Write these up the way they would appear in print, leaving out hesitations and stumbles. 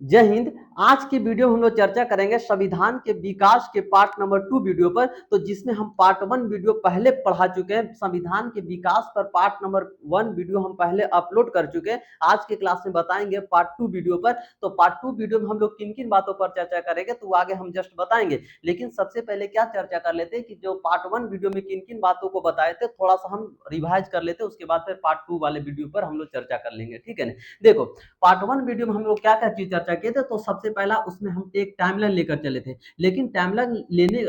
जय हिंद। आज की वीडियो में हम लोग चर्चा करेंगे संविधान के विकास के पार्ट नंबर 2 वीडियो पर। तो जिसमें हम पार्ट 1 वीडियो पहले पढ़ा चुके हैं, संविधान के विकास पर पार्ट नंबर 1 वीडियो हम पहले अपलोड कर चुके हैं। आज के क्लास में बताएंगे पार्ट 2 वीडियो पर। तो पार्ट 2 वीडियो में हम लोग किन किन बातों पर चर्चा करेंगे तो आगे हम जस्ट बताएंगे, लेकिन सबसे पहले क्या चर्चा कर लेते हैं कि जो पार्ट 1 वीडियो में किन किन बातों को बताए थे थोड़ा सा हम रिवाइज कर लेते हैं, उसके बाद फिर पार्ट 2 वाले वीडियो पर हम लोग चर्चा कर लेंगे। ठीक है ना। देखो, पार्ट 1 वीडियो में हम लोग क्या क्या चीज चर्चा किए थे। तो सबसे पहला उसमें हम एक टाइमलाइन लेकर चले थे, लेकिन टाइमलाइन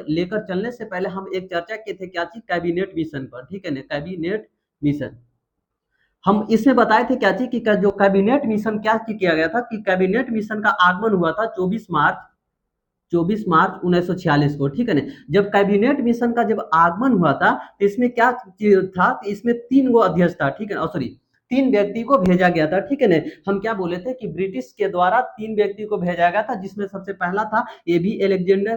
लेकर चलने से पहले हम एक चर्चा किए थे क्या चीज, कैबिनेट मिशन पर। ठीक है ना, कैबिनेट मिशन। हम इसमें बताए थे क्या चीज कि जो कैबिनेट मिशन क्या चीज किया गया था कि कैबिनेट मिशन का आगमन हुआ था 24 मार्च 1946 को। ठीक है ना। जब कैबिनेट मिशन का जब आगमन हुआ था तो इसमें क्या था, इसमें 3 गो अध्यक्ष था। ठीक है ना, सॉरी, 3 व्यक्ति को भेजा गया था। ठीक है ना। हम क्या बोले थे कि ब्रिटिश के द्वारा 3 व्यक्ति को भेजा गया था, जिसमें सबसे पहला था ए बी एलेक्जेंडर।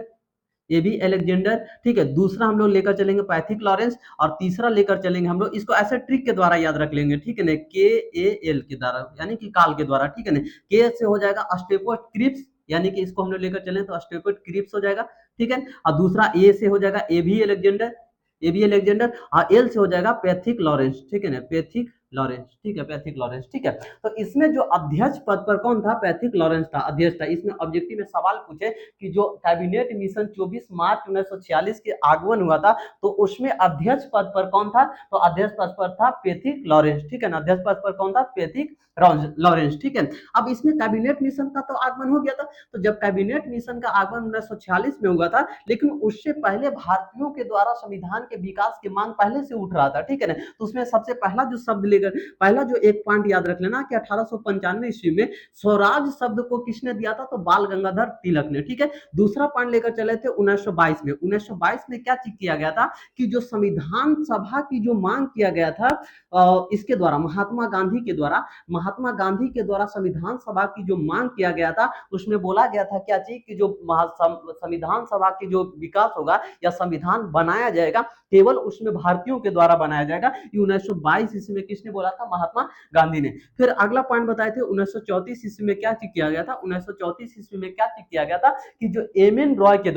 ठीक है, दूसरा हम लोग लेकर चलेंगे पैथिक लॉरेंस, और तीसरा लेकर चलेंगे हम लोग, इसको ऐसे ट्रिक के द्वारा याद रख लेंगे। ठीक है ना, KAL के द्वारा, यानी कि काल के द्वारा। ठीक है ना। के से हो जाएगा स्टेफोर्ड क्रिप्स, यानी कि इसको हम लोग लेकर चलें तो स्टेफोर्ड क्रिप्स हो जाएगा। ठीक है। और दूसरा ए से हो जाएगा ए बी एलेक्जेंडर, और एल से हो जाएगा पैथिक लॉरेंस। ठीक है ना, पैथिक लॉरेंस। ठीक है, पैथिक लॉरेंस। ठीक है। तो इसमें जो अध्यक्ष पद पर कौन था, पैथिक लॉरेंस था, अध्यक्ष था। इसमें ऑब्जेक्टिव में सवाल पूछे कि जो कैबिनेट मिशन 24 मार्च 1946 के आगमन हुआ था तो उसमें अध्यक्ष पद पर कौन था, तो अध्यक्ष पद पर था पैथिक लॉरेंस। ठीक है ना, अध्यक्ष पद पर कौन था, पैथिक लॉरेंस। ठीक है। अब इसमें कैबिनेट मिशन का तो आगमन हो गया था। तो जब कैबिनेट मिशन का आगमन 1946 में हुआ था, लेकिन उससे पहले भारतीयों के द्वारा संविधान के विकास की मांग पहले से उठ रहा था। ठीक है ना। तो उसमें सबसे पहला जो शब्द लेकर, पहला जो एक पॉइंट याद रख लेना कि 1895 ईस्वी में स्वराज शब्द को किसने दिया था, तो बाल गंगाधर तिलक ने। ठीक है। दूसरा पॉइंट लेकर चले थे 1922 में। 1922 में क्या चीज किया गया था कि जो संविधान सभा की जो मांग किया गया था इसके द्वारा, महात्मा गांधी के द्वारा संविधान सभा की जो मांग किया गया था, उसमें बोला गया था क्या चीज कि जो संविधान सभा की जो विकास होगा या संविधान बनाया जाएगा, केवल उसमें भारतीयों के द्वारा बनाया जाएगा। ये 1922 ईस्वी में किसने बोला था, महात्मा गांधी ने। फिर अगला पॉइंट बताए थे 1934 ईस्वी में क्या चीज किया गया था, 1934 ईस्वी में क्या चीज किया गया था कि जो एम एन रॉय के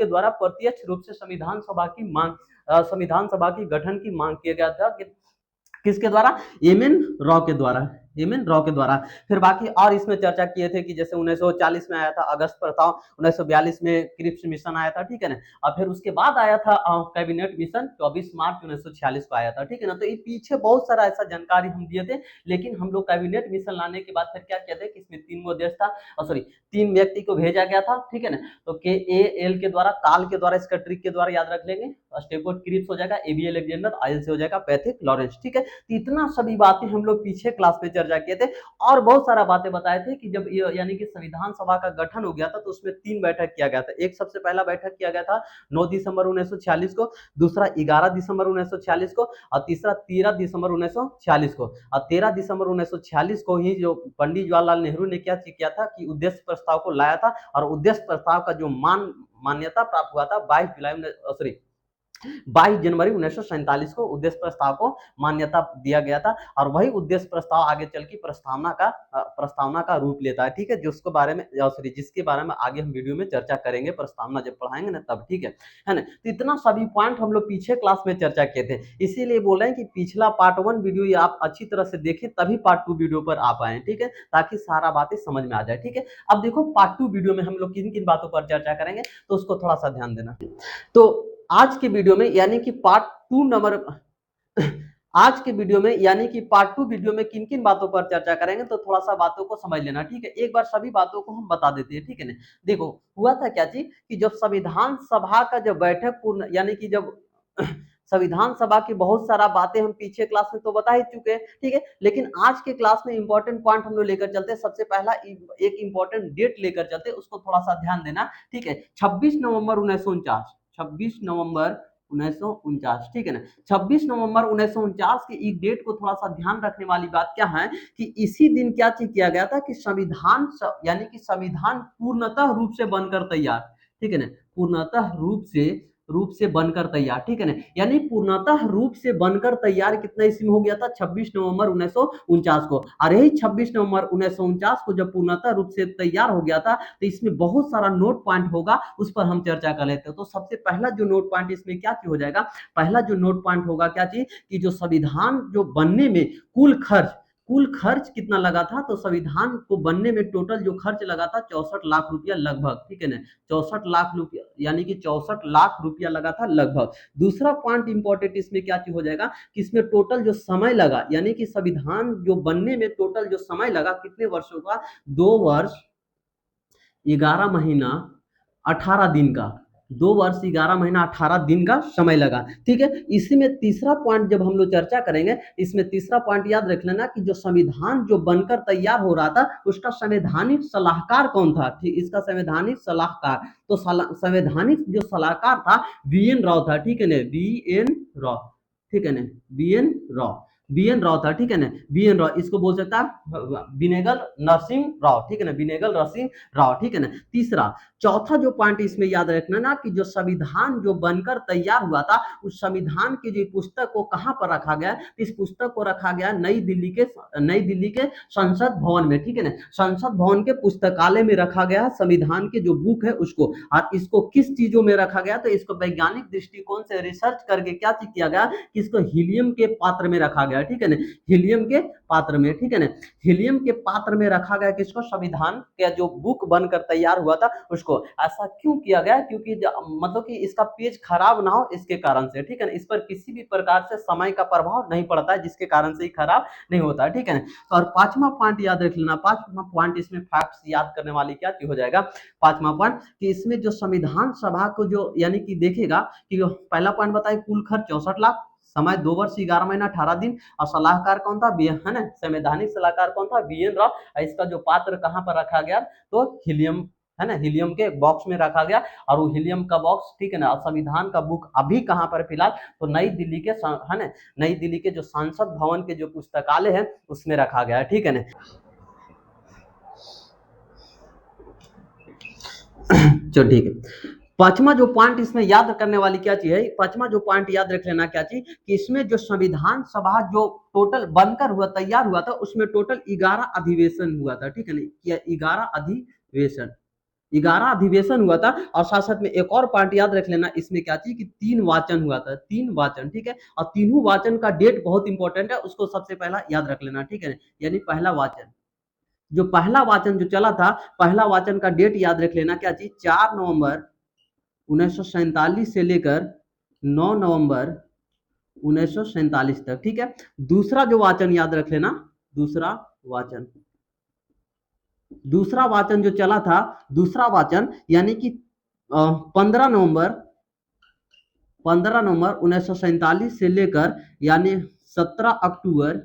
द्वारा प्रत्यक्ष रूप से संविधान सभा की गठन की मांग किया गया था। किसके द्वारा, एम एन रॉ के द्वारा। फिर बाकी और इसमें चर्चा किए थे कि जैसे 1940 में आया था अगस्त प्रस्ताव, 1942 में क्रिप्स मिशन आया था। ठीक है ना। और फिर उसके बाद आया था कैबिनेट मिशन 24 मार्च 1946 को आया था। ठीक है ना। तो ये पीछे बहुत सारा ऐसा जानकारी हम दिए थे, लेकिन हम लोग कैबिनेट मिशन लाने के बाद फिर क्या किया था कि इसमें 3 गो देश था, सॉरी 3 व्यक्ति को भेजा गया था। ठीक है ना। तो KAL के द्वारा, काल के द्वारा, इसका ट्रिक के द्वारा याद रख लेंगे, स्टेफोर्ड क्रिप्स हो जाएगा, एबी एलेक्जेंडर, आयल से हो जाएगा पैथिक लॉरेंस। ठीक है। इतना सभी बातें हम लोग पीछे क्लास में चर्चा किए थे, और बहुत सारा बातें बताए थे कि जब यानी कि संविधान सभा का गठन हो गया था तो उसमें 3 बैठक किया गया था। एक सबसे पहला बैठक किया गया था 9 दिसंबर 1946 को, दूसरा 11 दिसंबर 1946 को, और तीसरा 13 दिसंबर 1946 को। और 13 दिसंबर 1946 को ही जो पंडित जवाहरलाल नेहरू ने क्या किया था कि उद्देश्य प्रस्ताव को लाया था, और उद्देश्य प्रस्ताव का जो मान्यता प्राप्त हुआ था 22 जनवरी 1947 को उद्देश्य प्रस्ताव को मान्यता दिया गया था। और वही उद्देश्य प्रस्ताव आगे चल के प्रस्तावना का रूप लेता है। ठीक है, जिसके बारे में आगे हम वीडियो में चर्चा करेंगे, प्रस्तावना जब पढ़ाएंगे ना तब। ठीक है ना। तो इतना सभी पॉइंट हम लोग पीछे क्लास में चर्चा किए थे, इसीलिए बोल रहे हैं कि पिछला पार्ट 1 वीडियो आप अच्छी तरह से देखें तभी पार्ट 2 वीडियो पर आ पाए। ठीक है, ताकि सारा बातें समझ में आ जाए। ठीक है। अब देखो पार्ट 2 वीडियो में हम लोग किन किन बातों पर चर्चा करेंगे, तो उसको थोड़ा सा ध्यान देना। तो आज के वीडियो में यानी कि पार्ट 2 नंबर आज के वीडियो में यानी कि पार्ट 2 वीडियो में किन किन बातों पर चर्चा करेंगे, तो थोड़ा सा बातों को समझ लेना। ठीक है, एक बार सभी बातों को हम बता देते हैं। ठीक है ना। देखो, हुआ था क्या चीज कि जब संविधान सभा का जब बैठक पूर्ण, यानी कि जब संविधान सभा की बहुत सारा बातें हम पीछे क्लास में तो बता ही चुके हैं। ठीक है, लेकिन आज के क्लास में इंपॉर्टेंट पॉइंट हम लोग लेकर चलते हैं। सबसे पहला एक इंपॉर्टेंट डेट लेकर चलते हैं, उसको थोड़ा सा ध्यान देना। ठीक है, 26 नवंबर 1949, 26 नवंबर 1949। ठीक है ना। 26 नवंबर 1949 की इस डेट को थोड़ा सा ध्यान रखने वाली बात क्या है कि इसी दिन क्या चीज किया गया था कि यानी कि संविधान पूर्णतः रूप से बनकर तैयार। ठीक है ना, पूर्णतः रूप से रूप से बनकर तैयार, ठीक है ना, यानी पूर्णतः रूप से बनकर तैयार कितना ईस्वी में हो गया था, 26 नवंबर 1949 को। और यही 26 नवंबर 1949 को जब पूर्णतः रूप से तैयार हो गया था, तो इसमें बहुत सारा नोट पॉइंट होगा, उस पर हम चर्चा कर लेते हैं। तो सबसे पहला जो नोट पॉइंट इसमें क्या चीज हो जाएगा, पहला जो नोट पॉइंट होगा क्या चीज, कि जो संविधान जो बनने में कुल खर्च कितना लगा था, तो संविधान को बनने में टोटल जो खर्च लगा था 64 लाख रुपया लगभग, ठीक है ना, 64 लाख रुपया, यानी कि 64 लाख रुपया लगा था लगभग। दूसरा पॉइंट इंपॉर्टेंट इसमें क्या चीज हो जाएगा, कि इसमें टोटल जो समय लगा, यानी कि संविधान जो बनने में टोटल जो समय लगा कितने वर्षों का, 2 वर्ष 11 महीना 18 दिन का, 2 वर्ष 11 महीना 18 दिन का समय लगा, ठीक है। इसी में तीसरा पॉइंट जब हम लोग चर्चा करेंगे, इसमें तीसरा पॉइंट याद रख लेना कि जो संविधान जो बनकर तैयार हो रहा था, उसका संवैधानिक सलाहकार कौन था, ठीक, इसका संवैधानिक सलाहकार, तो संवैधानिक जो सलाहकार था बी एन राव था, ठीक है ना, बी एन राव, ठीक है ना, बी एन राव था, ठीक है ना, बी एन राव, इसको बोल सकता है विनेगल नरसिंह राव, ठीक है ना, विनेगल नरसिंह राव, ठीक है ना। तीसरा, चौथा जो पॉइंट इसमें याद रखना ना, कि जो संविधान जो बनकर तैयार हुआ था, उस संविधान की जो पुस्तक को कहां पर रखा गया, इस पुस्तक को रखा गया नई दिल्ली के संसद भवन में, ठीक है ना, संसद भवन के पुस्तकालय में रखा गया संविधान के जो बुक है उसको। और इसको किस चीजों में रखा गया, तो इसको वैज्ञानिक दृष्टिकोण से रिसर्च करके क्या किया गया, कि इसको हीलियम के पात्र में रखा गया, ठीक है ना, हीलियम के पात्र में, ठीक है ना, हीलियम के पात्र में रखा गया किसको, संविधान का जो बुक बनकर तैयार हुआ था उसको। ऐसा क्यों किया गया, क्योंकि मतलब कि इसका पेज खराब ना हो इसके कारण से, ठीक है ना, इस पर किसी भी प्रकार से समय का प्रभाव नहीं पड़ता है, जिसके कारण से ही खराब नहीं होता है, ठीक है ना। और पांचवा पॉइंट याद रख लेना, पांचवा पॉइंट इसमें फैक्ट्स याद करने वाली क्या चीज हो जाएगा, पांचवा पॉइंट, कि इसमें जो संविधान सभा को जो यानी कि देखेगा, कि पहला पॉइंट बताए कुल खर्च 64 लाख, समय 2 वर्ष 11 महीना 18 दिन, और सलाहकार कौन था, है ना, संवैधानिक सलाहकार कौन था, बी एन राव। इसका जो पात्र कहां पर रखा गया, तो हीलियम, है ना, हीलियम के बॉक्स में रखा गया, और वो हीलियम का बॉक्स, ठीक है ना, संविधान का बुक अभी कहां पर फिलहाल, तो नई दिल्ली के, है ना, नई दिल्ली के जो संसद भवन के जो पुस्तकालय है उसमें रखा गया है, ठीक है ना। चलो ठीक है। पांचवा जो पॉइंट इसमें याद करने वाली क्या चीज है, पांचवा जो पॉइंट याद रख लेना क्या चीज, कि इसमें जो संविधान सभा जो टोटल बनकर हुआ तैयार हुआ था, उसमें टोटल 11 अधिवेशन हुआ था, ठीक है ना, 11 अधिवेशन हुआ था। और साथ साथ में एक और पॉइंट याद रख लेना इसमें क्या चीज, कि 3 वाचन हुआ था, 3 वाचन, ठीक है, और तीनों वाचन का डेट बहुत इंपॉर्टेंट है, उसको सबसे पहला याद रख लेना, ठीक है, यानी पहला वाचन, जो पहला वाचन जो चला था, पहला वाचन का डेट याद रख लेना क्या चीज, 4 नवंबर 1947 से लेकर 9 नवंबर 1947 तक, ठीक है। दूसरा जो वाचन याद रख लेना, दूसरा वाचन जो चला था, दूसरा वाचन यानी कि 15 नवंबर 1947 से लेकर यानी 17 अक्टूबर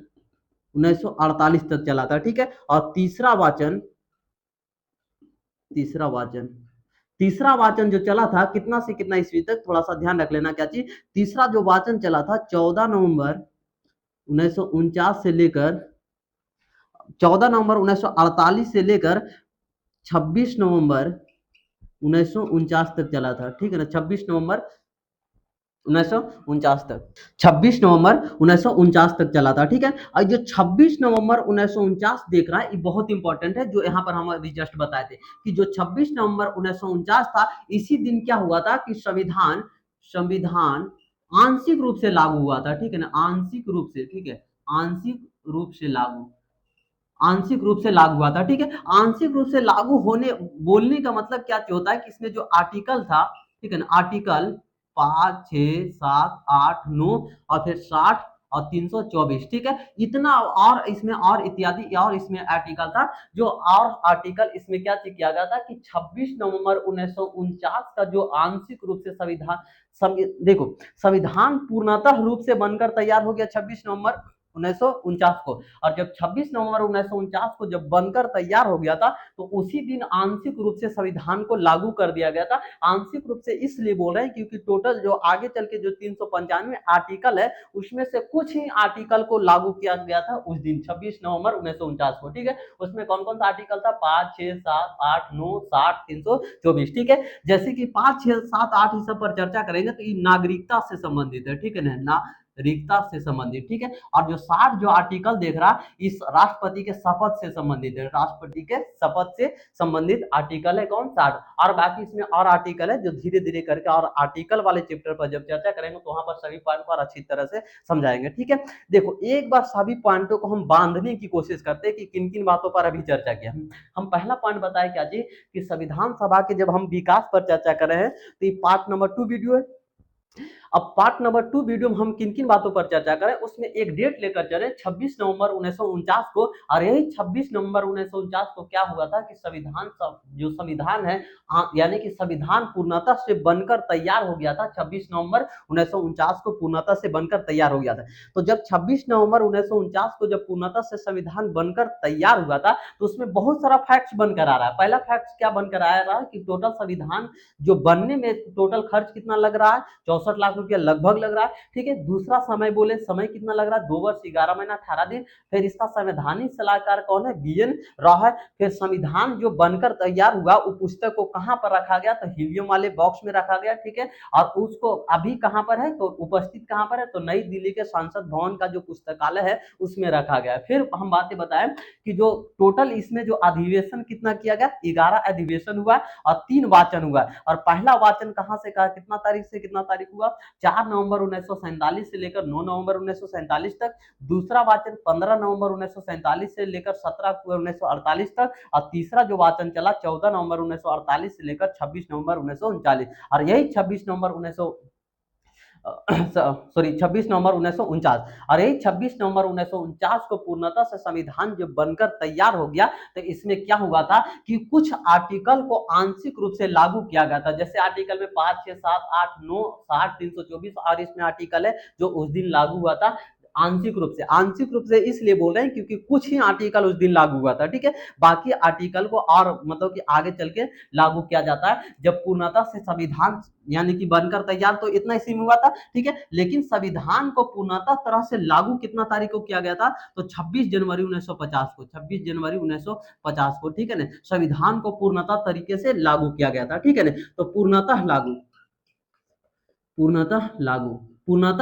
1948 तक चला था, ठीक है। और तीसरा वाचन जो चला था कितना से कितना ईस्वी तक, थोड़ा सा ध्यान रख लेना क्या चीज, तीसरा जो वाचन चला था 14 नवंबर 1948 से लेकर 26 नवंबर 1949 तक चला था, ठीक है ना, 26 नवंबर 1949 तक चला था, ठीक है। और जो 26 नवंबर 1949 देख रहा है, ये बहुत इंपॉर्टेंट है, जो यहाँ पर हम अभी जस्ट बताए थे, कि जो 26 नवंबर 1949 था, इसी दिन क्या हुआ था, कि संविधान आंशिक रूप से लागू हुआ था, ठीक है ना, आंशिक रूप से, ठीक है, आंशिक रूप से लागू हुआ था, ठीक है। आंशिक रूप से लागू होने, बोलने का मतलब क्या होता है, कि इसमें जो आर्टिकल था, ठीक है ना, आर्टिकल 5, 6, 7, 8, 9 और फिर 60 और 324, ठीक है, इतना, और इसमें और इत्यादि और इसमें आर्टिकल था, जो और आर्टिकल इसमें क्या किया गया था, कि 26 नवंबर 1949 का जो आंशिक रूप से देखो, संविधान पूर्णतः रूप से बनकर तैयार हो गया 26 नवंबर 1949 को। और जब 26 नवंबर 1949 को जब बनकर तैयार हो गया था, तो उसी दिन आंशिक रूप से संविधान को लागू कर दिया गया था। आंशिक रूप से इसलिए बोल रहे हैं क्योंकि टोटल जो आगे चल के जो 395 आर्टिकल है, उसमें से कुछ ही आर्टिकल को लागू किया गया था उस दिन 26 नवंबर 1949 को। ठीक है, उसमें कौन कौन सा आर्टिकल था? 5, 6, 7, 8, 9, 60, 324। ठीक है, जैसे कि 5, 6, 7, 8 इस सब पर चर्चा करेंगे तो ये नागरिकता से संबंधित है। ठीक है ना, नागरिकता से संबंधित। ठीक है, और जो 60 जो आर्टिकल देख रहा, इस राष्ट्रपति के शपथ से संबंधित है। राष्ट्रपति के शपथ से संबंधित आर्टिकल है कौन? 60। और बाकी इसमें और आर्टिकल है जो धीरे धीरे करके और आर्टिकल वाले चैप्टर पर जब चर्चा करेंगे तो वहां पर सभी पॉइंट को अच्छी तरह से समझाएंगे। ठीक है, देखो एक बार सभी पॉइंटों को हम बांधने की कोशिश करते हैं कि किन किन बातों पर अभी चर्चा किया। हम पहला पॉइंट बताए क्या जी, कि संविधान सभा के जब हम विकास पर चर्चा कर रहे हैं तो ये पार्ट नंबर 2 वीडियो है। अब पार्ट नंबर 2 वीडियो में हम किन किन बातों पर चर्चा करें, उसमें एक डेट लेकर चले 26 नवंबर 1949 को। और यही 26 नवंबर 1949 को क्या हुआ था कि जो संविधान है, यानी कि संविधान पूर्णतः से बनकर तैयार हो गया था। 26 नवंबर 1949 को पूर्णतः से बनकर तैयार हो गया था। तो जब 26 नवंबर 1949 को जब पूर्णतः से संविधान बनकर तैयार हुआ था, तो उसमें बहुत सारा फैक्ट्स बनकर आ रहा है। पहला फैक्ट क्या बनकर आ रहा है कि टोटल संविधान जो बनने में टोटल खर्च कितना लग रहा है? 64 लाख रुपया लगभग लग रहा है। ठीक है, दूसरा समय बोले, समय कितना लग रहा है? 2 वर्ष 11 महीना 18 दिन। फिर इसका संवैधानिक सलाहकार कौन है? BN रॉय है। फिर संविधान जो बनकर तैयार हुआ, वो पुस्तक को कहां पर रखा गया? तो हीलियम वाले बॉक्स में रखा गया। ठीक है, और उसको अभी कहां पर है? तो उपस्थित कहां पर है? तो नई दिल्ली के संसद भवन का जो पुस्तकालय है उसमें रखा गया। फिर हम बातें बताएं कि जो टोटल इसमें जो अधिवेशन कितना किया गया? 11 अधिवेशन हुआ और 3 वाचन हुआ। और पहला वाचन कहां से कहा, कितना तारीख से कितना तारीख हुआ? 4 नवंबर 1947 से लेकर 9 नवंबर 1947 तक। दूसरा वाचन 15 नवंबर 1947 से लेकर 17 अक्टूबर 1948 तक। और तीसरा जो वाचन चला 14 नवंबर 1948 से लेकर 26 नवंबर 1939। और यही 26 नवंबर 1949 और यही 26 नवंबर 1949 को पूर्णतः से संविधान जब बनकर तैयार हो गया, तो इसमें क्या हुआ था कि कुछ आर्टिकल को आंशिक रूप से लागू किया गया था। जैसे आर्टिकल में 5, 6, 7, 8, 9, 60, 324 और इसमें आर्टिकल है जो उस दिन लागू हुआ था। आंशिक रूप से इसलिए बोल रहे हैं क्योंकि कुछ ही आर्टिकल उस दिन लागू हुआ था। ठीक है, बाकी आर्टिकल को और मतलब कि आगे चल के लागू किया जाता है जब पूर्णतः से संविधान यानी कि बनकर तैयार, तो इतना इसी में हुआ था। ठीक है, लेकिन संविधान को पूर्णतः तरह से लागू कितना तारीख को किया गया था? तो 26 जनवरी 1950 को। 26 जनवरी 1950 को। ठीक है ना, संविधान को पूर्णतः तरीके से लागू किया गया था। ठीक है ना, तो पूर्णतः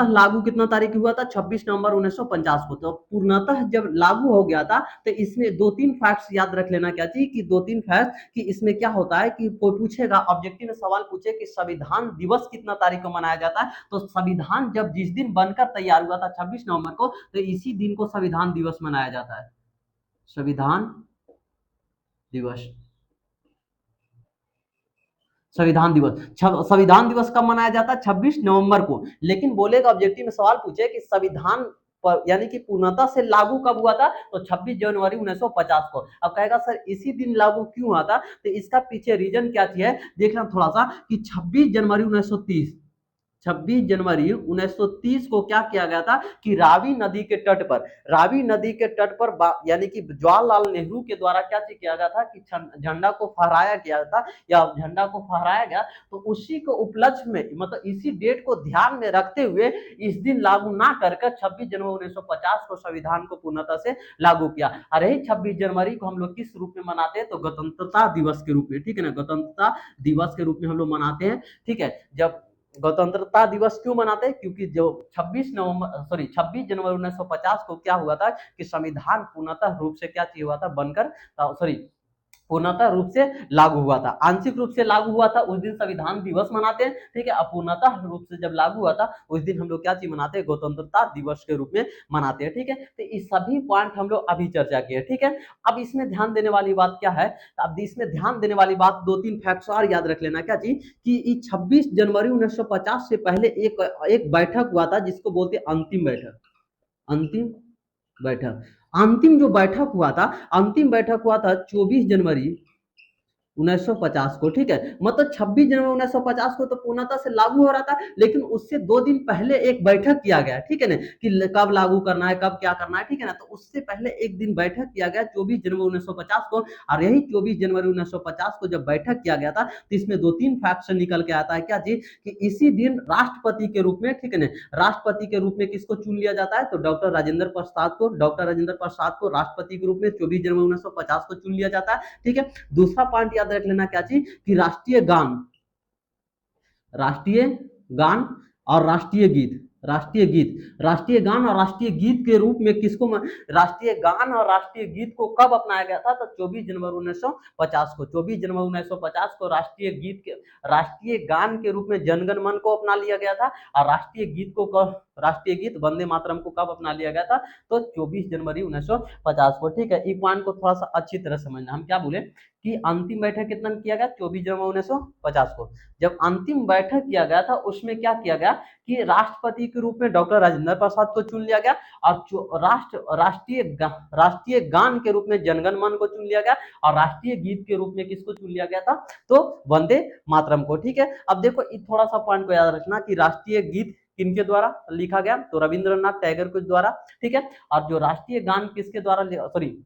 लागू कितना तारीख हुआ था? 26 नवंबर 1950 को। तो पूर्णतः जब लागू हो गया था, तो इसमें 2-3 फैक्ट्स याद रख लेना क्या चाहिए कि 2-3 फैक्ट कि इसमें क्या होता है कि कोई पूछेगा, ऑब्जेक्टिव में सवाल पूछे कि संविधान दिवस कितना तारीख को मनाया जाता है, तो संविधान जब जिस दिन बनकर तैयार हुआ था 26 नवंबर को, तो इसी दिन को संविधान दिवस मनाया जाता है। संविधान दिवस संविधान दिवस कब मनाया जाता है? 26 नवंबर को। लेकिन बोलेगा, ऑब्जेक्टिव में सवाल पूछे कि संविधान पर यानी कि पूर्णतः से लागू कब हुआ था? तो 26 जनवरी 1950 को। अब कहेगा सर इसी दिन लागू क्यों हुआ था? तो इसका पीछे रीजन क्या है देखना थोड़ा सा कि 26 जनवरी 1930 26 जनवरी 1930 को क्या किया गया था कि रावी नदी के तट पर यानी कि जवाहरलाल नेहरू के द्वारा क्या किया गया था कि झंडा को फहराया गया था या झंडा को फहराया गया। तो उसी को उपलक्ष्य में मतलब इसी डेट को ध्यान में रखते हुए इस दिन लागू ना करके 26 जनवरी 1950 को संविधान को पूर्णतः से लागू किया। और यही 26 जनवरी को हम लोग किस रूप में मनाते हैं? तो गणतंत्रता दिवस के रूप में। ठीक है ना, गणतंत्रता दिवस के रूप में हम लोग मनाते हैं। ठीक है, जब गणतंत्रता दिवस क्यों मनाते हैं? क्योंकि जो 26 जनवरी 1950 को क्या हुआ था कि संविधान पूर्णतः रूप से क्या हुआ था बनकर पूर्णतः रूप से लागू हुआ था। आंशिक रूप से लागू हुआ था उस दिन संविधान दिवस मनाते हैं। ठीक है, अपूर्णतः रूप से जब लागू हुआ था उस दिन हम लोग क्या चीज मनाते हैं? गणतंत्रता दिवस के रूप में मनाते हैं। ठीक है, तो ये सभी पॉइंट हम लोग अभी चर्चा किए। ठीक है, अब इसमें ध्यान देने वाली बात क्या है? अब इसमें ध्यान देने वाली बात 2-3 फैक्ट्स और याद रख लेना क्या चीज कि 26 जनवरी 1950 से पहले एक बैठक हुआ था जिसको बोलते अंतिम बैठक। अंतिम जो बैठक हुआ था 24 जनवरी 1950 को, ठीक है। मतलब 26 जनवरी 1950 को तो पूर्णतः से लागू हो रहा था, लेकिन उससे 2 दिन पहले एक बैठक किया गया, ठीक है ना, कि कब लागू करना है, कब क्या करना है, ठीक है ना। तो उससे पहले एक दिन बैठक किया गया 24 जनवरी 1950 को, और यही 24 जनवरी 1950 को जब बैठक किया गया था, तो इसमें 2-3 फैक्ट निकल के आता है क्या जी, कि इसी दिन राष्ट्रपति के रूप में, ठीक है ना, राष्ट्रपति के रूप में किसको चुन लिया जाता है, तो डॉक्टर राजेंद्र प्रसाद को, डॉक्टर राजेंद्र प्रसाद को राष्ट्रपति के रूप में 24 जनवरी 1950 को चुन लिया जाता है, ठीक है। दूसरा पॉइंट याद रख लेना क्या चीज, कि राष्ट्रीय गान और राष्ट्रीय गीत, राष्ट्रीय गान और राष्ट्रीय गीत के रूप में किसको, राष्ट्रीय गान और राष्ट्रीय गीत को कब अपनाया गया था, तो 24 जनवरी 1950 को, 24 जनवरी 1950 को राष्ट्रीय गीत के, राष्ट्रीय गान के रूप में जनगण मन को अपना लिया गया था, और राष्ट्रीय गीत को कब, राष्ट्रीय गीत वंदे मातरम को कब अपना लिया गया था, तो 24 जनवरी 1950 को, ठीक है। एक पॉइंट को थोड़ा सा अच्छी तरह समझना, हम क्या बोले कि अंतिम बैठक कितना किया गया, 24 जनवरी 1950 को। जब अंतिम बैठक किया गया था उसमें क्या किया गया कि राष्ट्रपति के रूप में डॉक्टर राजेंद्र प्रसाद को चुन लिया गया, और राष्ट्रीय गान के रूप में जनगण मन को चुन लिया गया, और राष्ट्रीय गीत के रूप में किसको चुन लिया गया था, तो वंदे मातरम को, ठीक है। अब देखो थोड़ा सा पॉइंट को याद रखना कि राष्ट्रीय गीत किनके द्वारा लिखा गया, तो रविंद्रनाथ टैगोर के द्वारा, ठीक है। और जो राष्ट्रीय गान किसके द्वारा, सॉरी,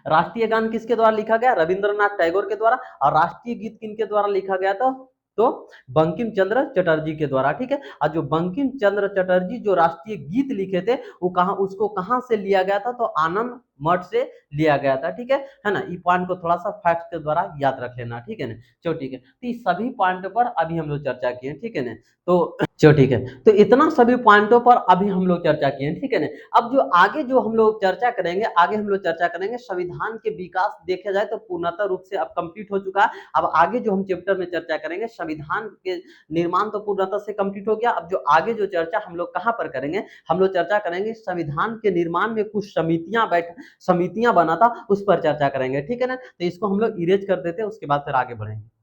राष्ट्रीय गान किसके द्वारा लिखा गया, रविंद्रनाथ टैगोर के द्वारा, और राष्ट्रीय गीत किनके द्वारा लिखा गया था, तो बंकिम चंद्र चटर्जी के द्वारा, ठीक है। और जो बंकिम चंद्र चटर्जी जो राष्ट्रीय गीत लिखे थे वो उसको कहां से लिया गया था, तो आनंद मठ से लिया गया था, ठीक है ना। ये पॉइंट को थोड़ा सा फैक्ट के द्वारा याद रख लेना, ठीक है ना। चलो ठीक है, तो इस सभी पॉइंटों पर अभी हम लोग चर्चा किए, ठीक है ना। तो चलो ठीक है, तो इतना सभी पॉइंटों पर अभी हम लोग चर्चा किए, ठीक है ना। अब जो आगे जो हम लोग चर्चा करेंगे, आगे हम लोग चर्चा करेंगे संविधान के विकास, देखा जाए तो पूर्णतः रूप से अब कंप्लीट हो चुका है। अब आगे जो हम चैप्टर में चर्चा करेंगे, संविधान के निर्माण तो पूर्णतः से कंप्लीट हो गया। अब जो आगे जो चर्चा हम लोग कहाँ पर करेंगे, हम लोग चर्चा करेंगे संविधान के निर्माण में कुछ समितियां बना था, उस पर चर्चा करेंगे, ठीक है ना। तो इसको हम लोग इरेज कर देते हैं, उसके बाद फिर आगे बढ़ेंगे।